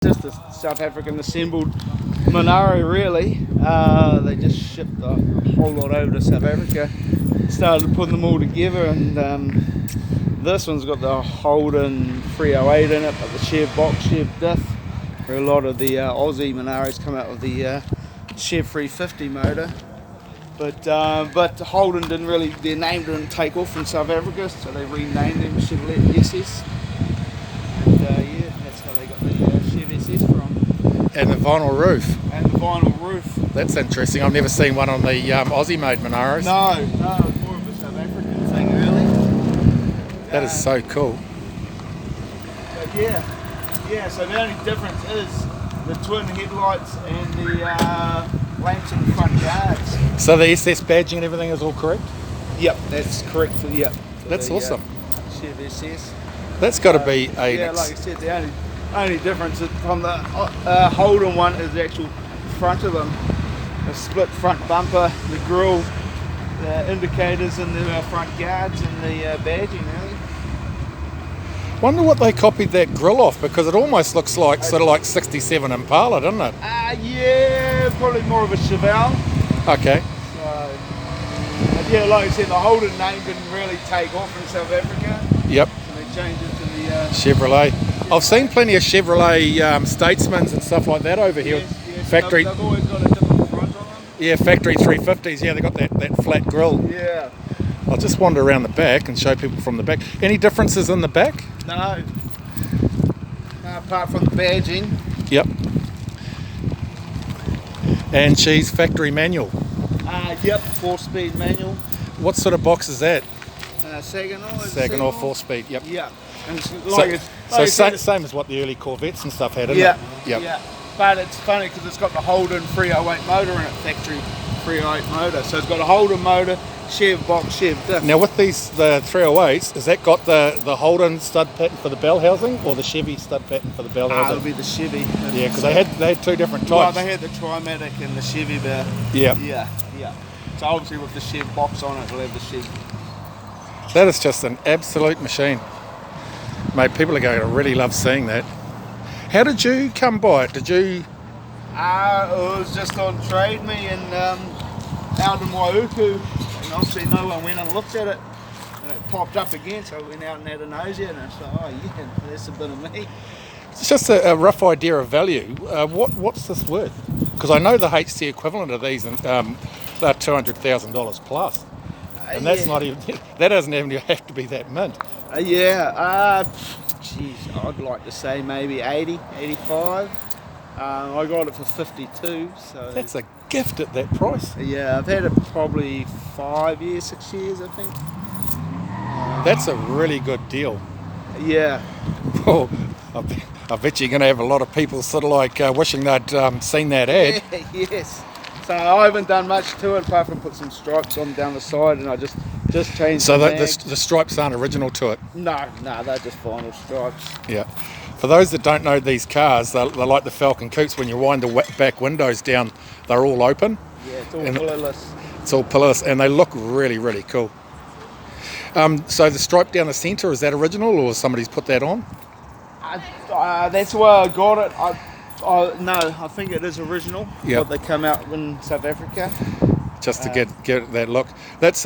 Just a South African assembled Monaro, really. They just shipped a whole lot over to South Africa. Started putting them all together, and this one's got the Holden 308 in it, but the Chev box, Chev diff. Where a lot of the Aussie Monaros come out with the Chev 350 motor. But Holden didn't really, their name didn't take off in South Africa, so they renamed them Chevrolet SS. And yeah, that's how they got the Chev SS from. And the vinyl roof. And the vinyl roof. That's interesting. I've never seen one on the Aussie-made Monaros. No, it's more of a South African thing, really. That is so cool. But yeah. So the only difference is the twin headlights and the lamps in the front guards. So the SS badging and everything is all correct? Yep, that's correct. Yep. That's awesome. Chev SS. That's got to be a... Yeah, like I said, the only difference from the Holden one is the actual front of them. The split front bumper, the grille, the indicators and the front guards and the badging, really. Wonder what they copied that grille off, because it almost looks like sort of like 67 Impala, doesn't it? Yeah, probably more of a Chevelle. Okay. So, yeah, like I said, the Holden name didn't really take off in South Africa. Yep. So they changed it to the Chevrolet. I've seen plenty of Chevrolet Statesmans and stuff like that over here. Yes. Factory. They've always got a different front on them. Yeah, factory 350s. Yeah, they got that flat grille. Yeah. I'll just wander around the back and show people from the back. Any differences in the back? No. Apart from the badging. Yep. And she's factory manual. Yep, 4-speed manual. What sort of box is that? Saginaw. 4-speed, yep. Yeah. And it's Same as what the early Corvettes and stuff had, isn't it? Yep. Yeah. But it's funny because it's got the Holden 308 motor in it, factory 308 motor. So it's got a Holden motor, Chev box, Chev diff. Now with the 308s, has that got the Holden stud pattern for the bell housing or the Chevy stud pattern for the bell housing? It'll be the Chevy. Yeah, because they had two different types. Well, they had the Trimatic and the Chevy there. Yeah. Yeah. So obviously with the Chev box on it, it'll have the Chevy. That is just an absolute machine. Mate, people are going to really love seeing that. How did you come by it? Did you... It was just on Trade Me and out in Waiuku. And obviously no one went and looked at it. And it popped up again, so I went out and had a nosy and I thought, oh yeah, that's a bit of me. It's just a rough idea of value. What's this worth? Because I know the HC equivalent of these are $200,000 plus. And that's not even, that doesn't even have to be that mint. Geez, I'd like to say maybe 80, 85. I got it for 52, so... That's a gift at that price. Yeah, I've had it probably 5 years, 6 years, I think. That's a really good deal. Yeah. Well, I bet you're going to have a lot of people sort of like wishing they'd seen that ad. Yes. So I haven't done much to it apart from put some stripes on down the side, and I just changed. So the stripes aren't original to it. No, they're just vinyl stripes. Yeah. For those that don't know these cars, they're like the Falcon Coupes. When you wind the back windows down, they're all open. Yeah, it's all pillarless. It's all pillarless, and they look really, really cool. So the stripe down the centre, is that original, or somebody's put that on? That's where I got it. No, I think it is original. Yep. What they come out in South Africa. Just to get that look. It's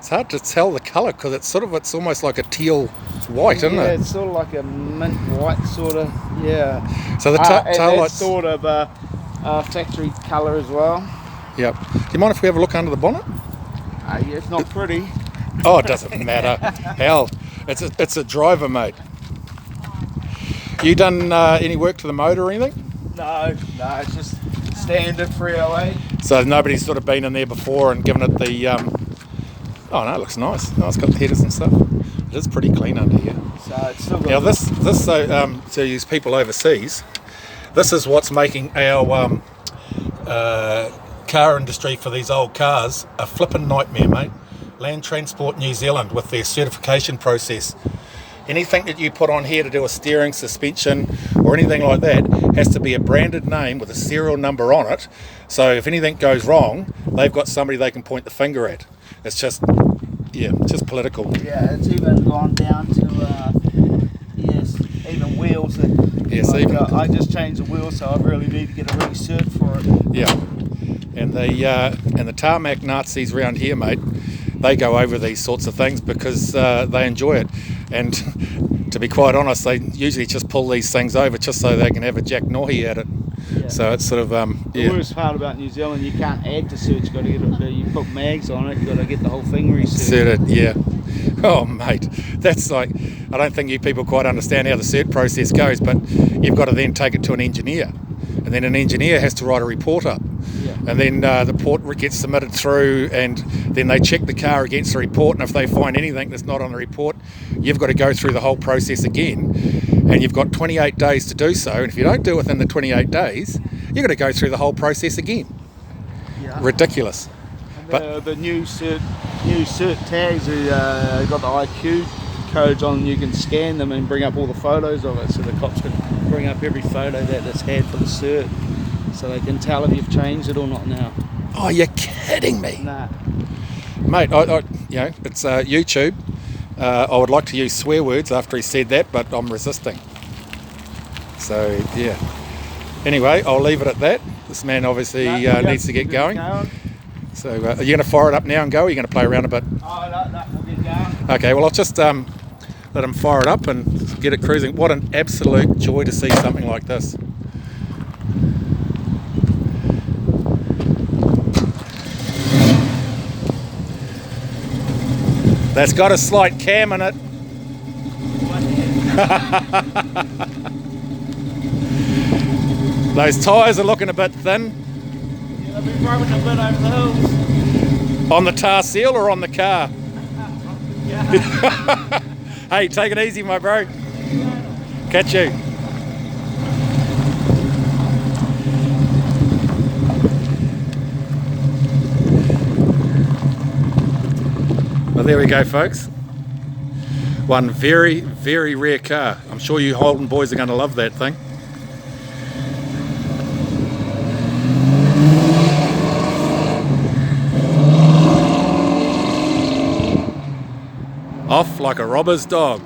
hard to tell the colour because it's almost like a teal white, isn't it? Yeah, it's sort of like a mint white sort of. Yeah. So the tail lights sort of factory colour as well. Yep. Do you mind if we have a look under the bonnet? Yeah, it's not pretty. Oh, it doesn't matter. Hell, it's a driver, mate. You done any work to the motor or anything? No, it's just standard 308. So nobody's sort of been in there before and given it the... Oh no, it looks nice. Oh, it's got the headers and stuff. It is pretty clean under here. So it's still got... Now this to use people overseas, this is what's making our car industry for these old cars a flippin' nightmare, mate. Land Transport New Zealand with their certification process. Anything that you put on here to do a steering, suspension, or anything like that has to be a branded name with a serial number on it. So if anything goes wrong, they've got somebody they can point the finger at. It's just political. Yeah, it's even gone down to, even wheels that Yeah, so I just changed the wheel, so I really need to get a recert for it. yeah. And the tarmac Nazis around here, mate, they go over these sorts of things because they enjoy it. And to be quite honest, they usually just pull these things over just so they can have a jack nohi at it. Yeah. So it's sort of The worst part about New Zealand, you can't add to certs. You got to get it. You put mags on it. You got to get the whole thing recerted. Yeah. Oh, mate, that's like, I don't think you people quite understand how the cert process goes, but you've got to then take it to an engineer, and then an engineer has to write a report up. Yeah. And then the report gets submitted through, and then they check the car against the report, and if they find anything that's not on the report, you've got to go through the whole process again, and you've got 28 days to do so, and if you don't do it within the 28 days, you've got to go through the whole process again. Yeah. Ridiculous. But the new cert tags, got the IQ codes on. You can scan them and bring up all the photos of it, so the cops can bring up every photo that's had for the cert, so they can tell if you've changed it or not now. Oh, you're kidding me. Nah. Mate, it's YouTube. I would like to use swear words after he said that, but I'm resisting. So, yeah. Anyway, I'll leave it at that. This man obviously needs to get going. So, are you going to fire it up now and go, or are you going to play around a bit? Oh, no, we'll get going. Okay, well, I'll just let him fire it up and get it cruising. What an absolute joy to see something like this. That's got a slight cam in it. Those tyres are looking a bit thin. Yeah, they've been rubbing a bit over the hills. On the tar seal or on the car? Yeah. Hey, take it easy, my bro. Catch you. Well, there we go, folks. One very, very rare car. I'm sure you Holden boys are going to love that thing. Off like a robber's dog.